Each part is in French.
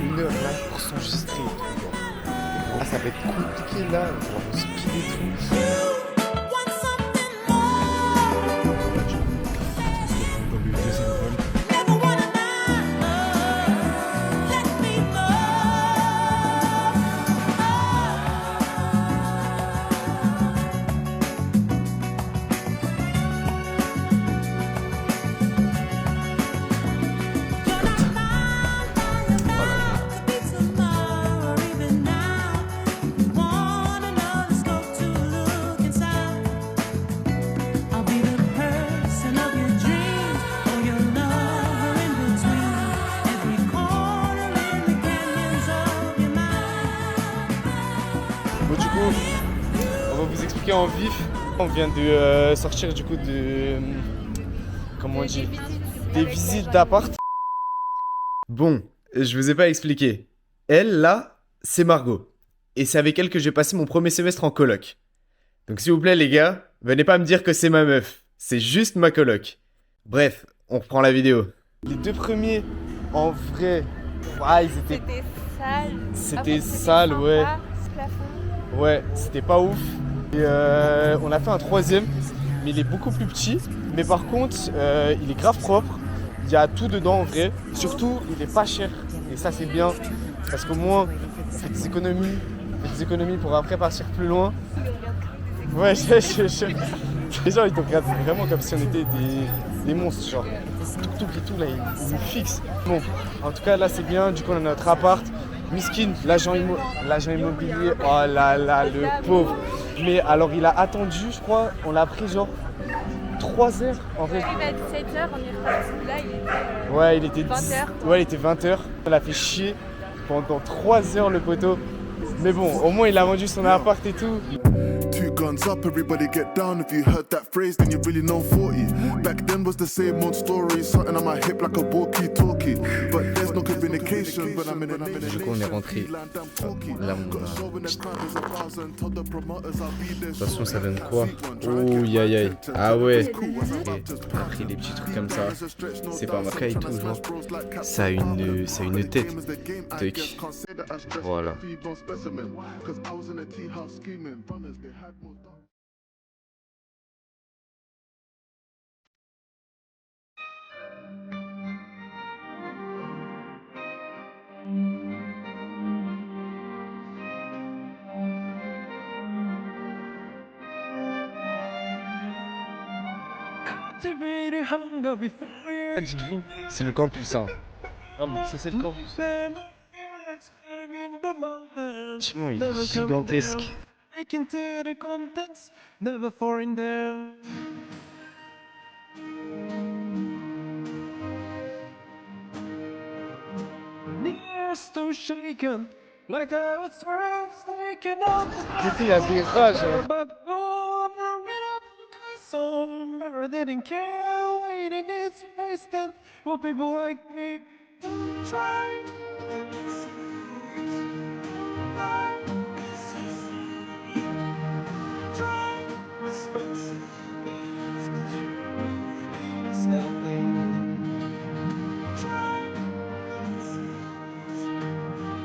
Une heure là pour s'enregistrer et tout, genre. Ah, ça va être compliqué là, genre on speed et tout. Dans le deuxième vol. Bon, du coup, on va vous expliquer en vif. On vient de sortir du coup de. Comment on dit? Des visites d'appart. Bon, je vous ai pas expliqué. Elle, là, c'est Margot. Et c'est avec elle que j'ai passé mon premier semestre en coloc. Donc s'il vous plaît les gars, venez pas me dire que c'est ma meuf. C'est juste ma coloc. Bref, on reprend la vidéo. Les deux premiers, en vrai, ils étaient... C'était sale. C'était sale, sympa, ouais. Ce plafond. Ouais, c'était pas ouf. Et on a fait un troisième, mais il est beaucoup plus petit. Mais par contre, il est grave propre. Il y a tout dedans en vrai. Surtout, il est pas cher. Et ça, c'est bien. Parce qu'au moins, on fait des économies. On fait des économies pour après partir plus loin. Ouais, les gens, ils te regardent vraiment comme si on était des monstres. Genre, tout et tout, là, ils nous fixent. Bon, en tout cas, là, c'est bien. Du coup, on a notre appart. Miskin, l'agent immobilier, oh là là, le pauvre. Mais alors, il a attendu, je crois, on l'a pris genre 3 heures en vrai. On arrive à 17h, on est reparti. Là, il était. Ouais, il était 20h. Ouais, il était 20h. On l'a fait chier pendant 3 heures le poteau. Mais bon, au moins, il a vendu son appart et tout. Two guns up, everybody get down. If you heard that phrase, then you really know 40. Back then was the same old story. Something on my hip like a walkie-talkie. But there's no communication. But I'm in a nation. Du coup, on est rentré. Là, on a... Attention, ça donne quoi? Oh, aïe aïe. Ah ouais. On a pris des petits trucs comme ça. C'est pas marqué et tout, genre. Ça a une tête. Tuck. Voilà. C'est le campus, hein. Ah bon, ça c'est le campus. Franchement, il est gigantesque. Il y a des rages.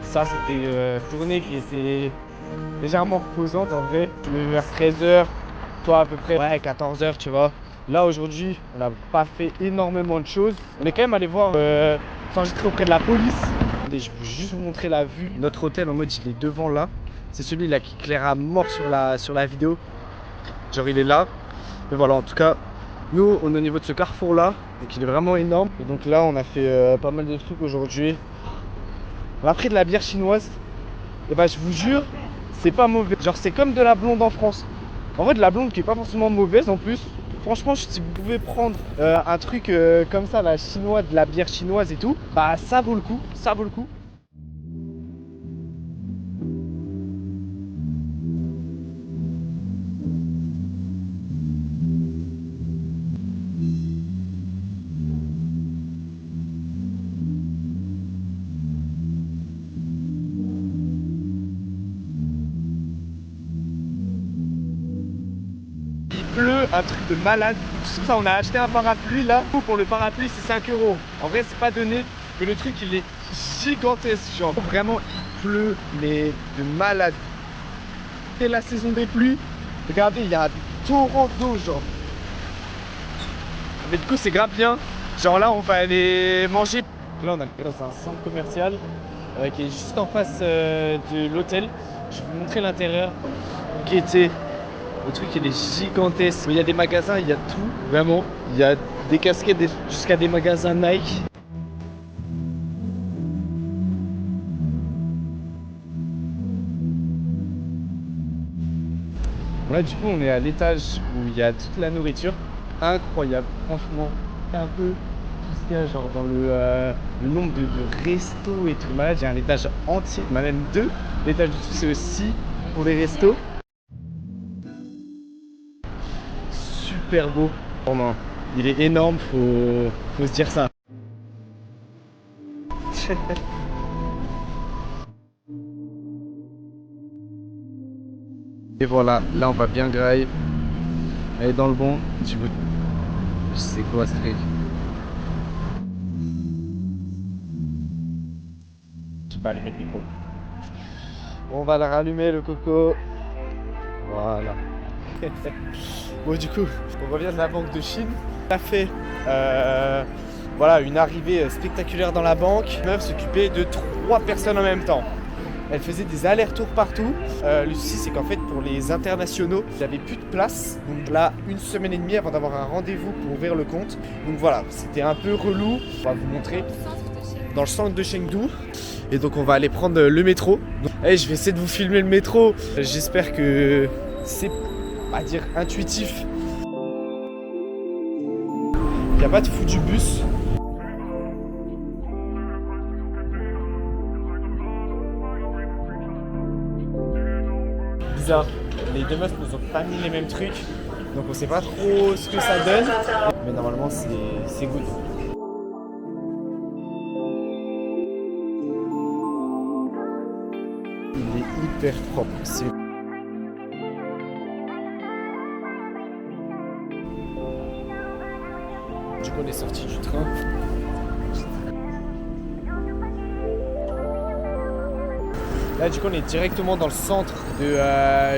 Ça, c'était une journée qui était légèrement reposante en vrai. Je me levais vers 13h, toi à peu près 14h, tu vois. Là aujourd'hui, on n'a pas fait énormément de choses. On est quand même allé voir s'enregistrer auprès de la police. Attendez, je vais juste vous montrer la vue. Notre hôtel en mode il est devant là. C'est celui-là qui éclaire à mort sur la vidéo. Genre il est là. Mais voilà, en tout cas, nous on est au niveau de ce carrefour là. Donc il est vraiment énorme. Et donc là on a fait pas mal de trucs aujourd'hui. On a pris de la bière chinoise. Et bah je vous jure, c'est pas mauvais. Genre c'est comme de la blonde en France. En vrai de la blonde qui est pas forcément mauvaise en plus. Franchement si vous pouvez prendre un truc comme ça, la chinoise, de la bière chinoise et tout, bah ça vaut le coup, ça vaut le coup. un truc de malade. C'est ça, on a acheté un parapluie là. Pour le parapluie, c'est 5 €. En vrai, c'est pas donné, mais le truc il est gigantesque. Genre, vraiment, il pleut, mais de malade. C'est la saison des pluies. Regardez, il y a un torrent d'eau, genre. Mais du coup, c'est grave bien. Genre là, on va aller manger. Là, on est dans un centre commercial qui est juste en face de l'hôtel. Je vais vous montrer l'intérieur. Guettez. Le truc, il est gigantesque. Il y a des magasins, il y a tout, vraiment. Il y a des casquettes jusqu'à des magasins Nike. Là, du coup, on est à l'étage où il y a toute la nourriture. Incroyable, franchement. C'est un peu tout ce qu'il y a, genre dans le nombre de restos et tout. Là, j'ai un étage entier, même 2. L'étage du dessous, c'est aussi pour les restos. Super beau. Vraiment, il est énorme, faut se dire ça. Et voilà, là on va bien grailler. Elle est dans le bon. Tu veux. C'est quoi ce truc? Je sais pas allumer le micro. On va la rallumer le coco. Voilà. Bon, du coup, on revient de la banque de Chine. On a fait voilà, une arrivée spectaculaire dans la banque. La meuf s'occupait de 3 personnes en même temps. Elle faisait des allers-retours partout. Le souci, c'est qu'en fait, pour les internationaux, il n'y avait plus de place. Donc là, 1 semaine et demie avant d'avoir un rendez-vous pour ouvrir le compte. Donc voilà, c'était un peu relou. On va vous montrer dans le centre de Chengdu. Et donc, on va aller prendre le métro. Hey, je vais essayer de vous filmer le métro. J'espère que c'est, à dire, intuitif. Il n'y a pas de foutu bus. Bizarre. Les 2 meufs nous ont pas mis les mêmes trucs. Donc on sait pas trop ce que ça donne. Mais normalement c'est good. Il est hyper propre. Du coup on est sorti du train. Là du coup on est directement dans le centre de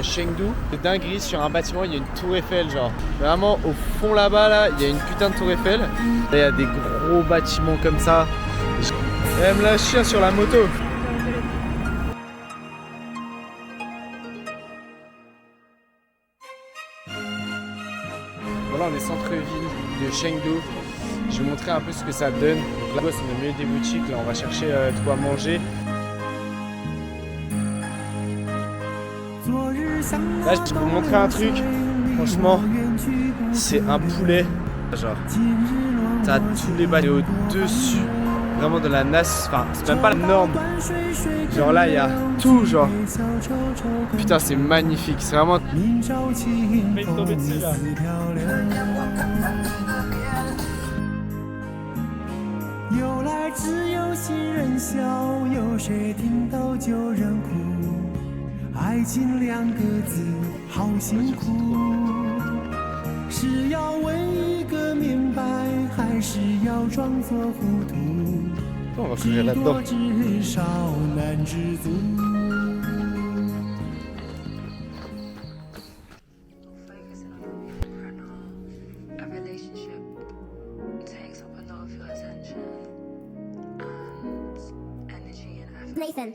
Chengdu. De dinguerie, sur un bâtiment il y a une tour Eiffel, genre vraiment au fond là-bas là, il y a une putain de tour Eiffel. Là il y a des gros bâtiments comme ça. Même la chien sur la moto. Voilà, on est centre-ville de Chengdu. Je vais vous montrer un peu ce que ça donne. Donc là c'est le milieu des boutiques, là on va chercher de quoi manger. Là, je vais vous montrer un truc. Franchement, c'est un poulet. Genre, t'as tous les balais au-dessus. Vraiment de la nasse. Enfin, c'est même pas la norme. Genre là, il y a tout, genre. Putain, c'est magnifique. C'est vraiment. Tomber dessus, là. 爱情2个字，好辛苦。是要问一个明白，还是要装作糊涂？几多至少难知足。Nathan.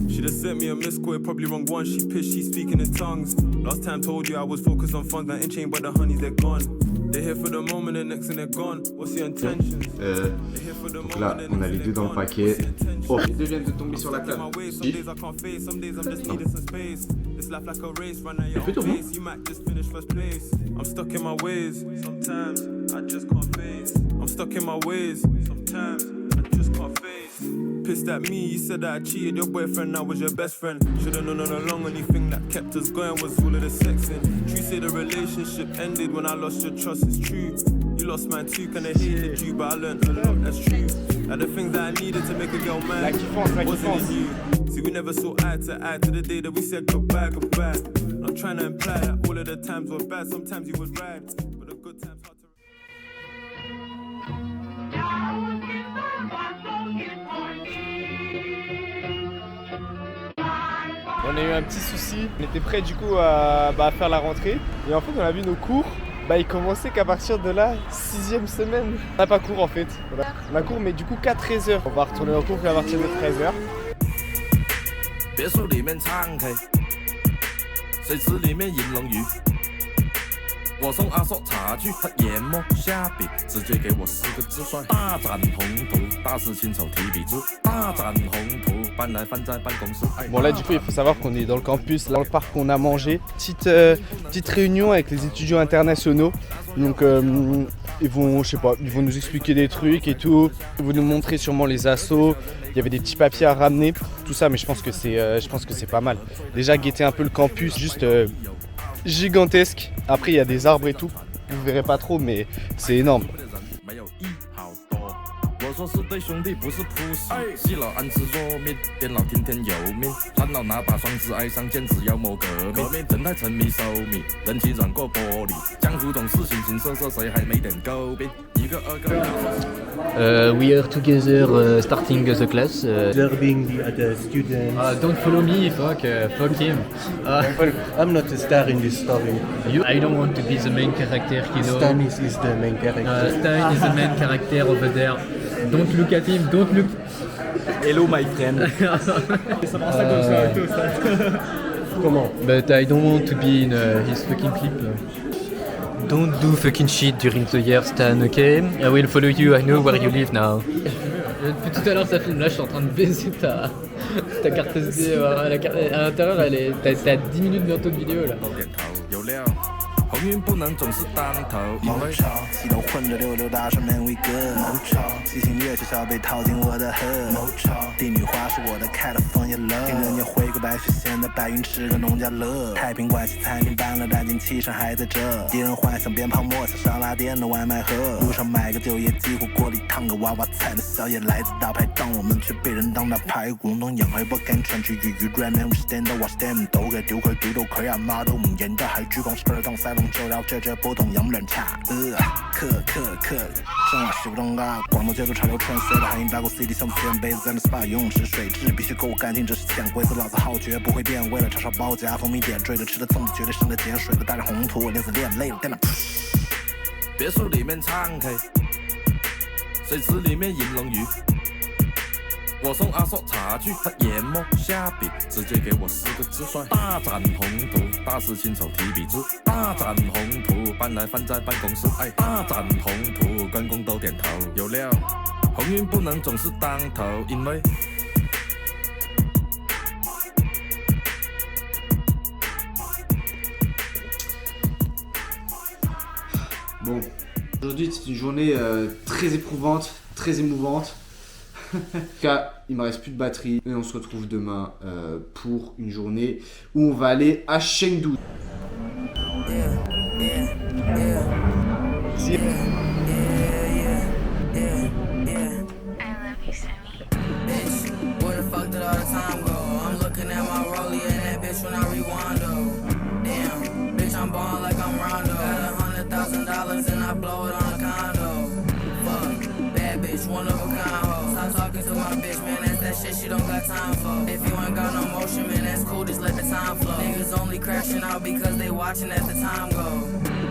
She just sent me a missed call, probably wrong one. She pissed, she speaking in tongues. Last time told you I was focused on funds, nothing changed, but the honeys they're gone. They're here for the moment, and next thing they're gone. What's your intentions? Donc là, on a les 2 dans le paquet. Oh, les 2 viennent de tomber sur la table. Si. Elle fait tout bon. I'm stuck in my ways. Sometimes I just can't face. I'm stuck in my ways. Sometimes I just can't face. Pissed at me, you said that I cheated your boyfriend, I was your best friend. Should've known all along, only thing that kept us going was all of the sexing. True say the relationship ended when I lost your trust, it's true. You lost mine too, kinda hated you, but I learned a lot, that's true. Like the things that I needed to make a girl mad. La kiffance, la Wasn't kiffance. in you. See, we never saw eye to eye to the day that we said goodbye, goodbye. Not trying to imply that all of the times were bad. Sometimes you would ride, but the good times hard to. On a eu un petit souci, on était prêt du coup à faire la rentrée et en fait on a vu nos cours, ils commençaient qu'à partir de la 6e semaine. On n'a pas cours en fait, on a cours mais du coup qu'à 13h. On va retourner en cours qu'à partir de 13h. 别墅里面唱 K， 水池里面饮龙鱼。我送阿硕茶具，他研磨下笔，直接给我4个字帅。大展宏图，大事亲手提笔字。大展宏图，搬来放在办公室。Bon là du coup il faut savoir qu'on est dans le campus, là dans le parc on a mangé. Petite réunion avec les étudiants internationaux. Donc ils vont, je sais pas, ils vont nous expliquer des trucs et tout. Ils vont nous montrer sûrement les assos. Il y avait des petits papiers à ramener, tout ça, mais je pense que c'est pas mal. Déjà guetter un peu le campus, juste gigantesque. Après il y a des arbres et tout, vous verrez pas trop, mais c'est énorme. 我说是对兄弟，不是扑死。细佬安吃弱命，电脑天天有命。烦恼拿把双子爱上剑，只要谋革命。人太沉迷收米，人气软过玻璃。江湖总是形形色色，谁还没点诟病？一个二个。We are together starting the class. Observing the other students. Don't follow me, fuck him. I'm not a star in this story. I don't want to be the main character, you know. Stan is the main character. Stan is the main character over there. Don't look at him, don't look. Hello my friend. Ça prend ça comme ça, Comment? But I don't want to be in his fucking clip. Don't do fucking shit during the year, Stan, okay? I will follow you, I know where you live now. Depuis tout à l'heure ça filme, là je suis en train de baiser ta carte SD, à l'intérieur t'as 10 minutes bientôt de vidéo là. 鸿运不能总是当头，因为洗头混着溜大上面威哥，细心乐学校被套进我的河，帝女花是我的开的枫叶乐，听着你回归白雪仙的白云吃个农家乐，太平关系餐厅搬了，但进气上还在这，敌人幻想鞭炮莫想沙拉店的外卖盒，路上买个酒也几乎锅里烫个娃娃菜的宵夜来自大排档，我们却被人当大排骨弄养黑不敢穿去鱼鱼 Ramen， 我 stand up 我 stand 都给丢块丢到可呀妈都唔认得，还聚光是个当塞龙就聊这不同样冷茶，克，生活习不中啊，广东节奏潮流穿梭的海印大过 CD 像天杯子在那 SPA 游泳池水质必须够干净，这是潜规则，老子好绝不会变，为了炒烧包夹蜂蜜点缀的吃的粽子绝对生的碱水的带着红土，我连死练累了在那。别墅里面唱 K， 水池里面饮龙鱼。我送阿硕茶具，他研磨下笔，直接给我4个字帅。大展宏图，大事亲手提笔字。大展宏图，搬来放在办公室。哎，大展宏图，员工都点头。有料，鸿运不能总是当头，因为。Bon, aujourd'hui c'est une journée très éprouvante, très émouvante. En tout cas, il me reste plus de batterie et on se retrouve demain pour une journée où on va aller à Chengdu. She don't got time for. If you ain't got no motion, man, that's cool, just let the time flow. Niggas only crashing out because they watching as the time go.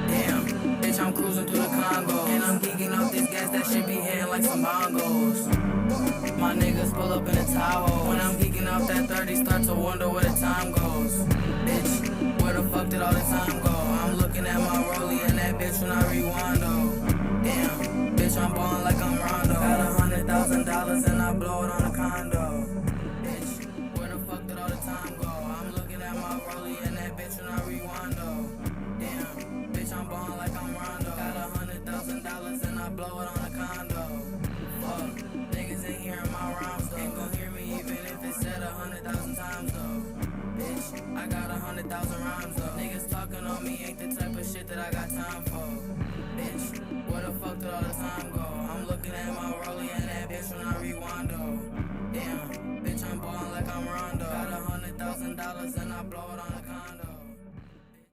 Damn, bitch, I'm cruising through the Congo. And I'm geeking off this gas, that shit be hitting like some bongos. My niggas pull up in a Tahoe. When I'm geeking off that 30, start to wonder where the time goes. Bitch, where the fuck did all the time go? I'm looking at my rollie and that bitch when I rewind, oh. Damn, bitch, I'm ballin' like I'm Rondo. Got $100,000 and I blow it on a condo. Blow it on a condo. Fuck, niggas ain't hearing my rhymes though. Ain't gon' hear me even if it's said 100,000 times though. Bitch, I got 100,000 rhymes though. Niggas talking on me ain't the type of shit that I got time for. Bitch, where the fuck did all the time go? I'm looking at my rollie and that bitch when I dollars and I blow it on a condo.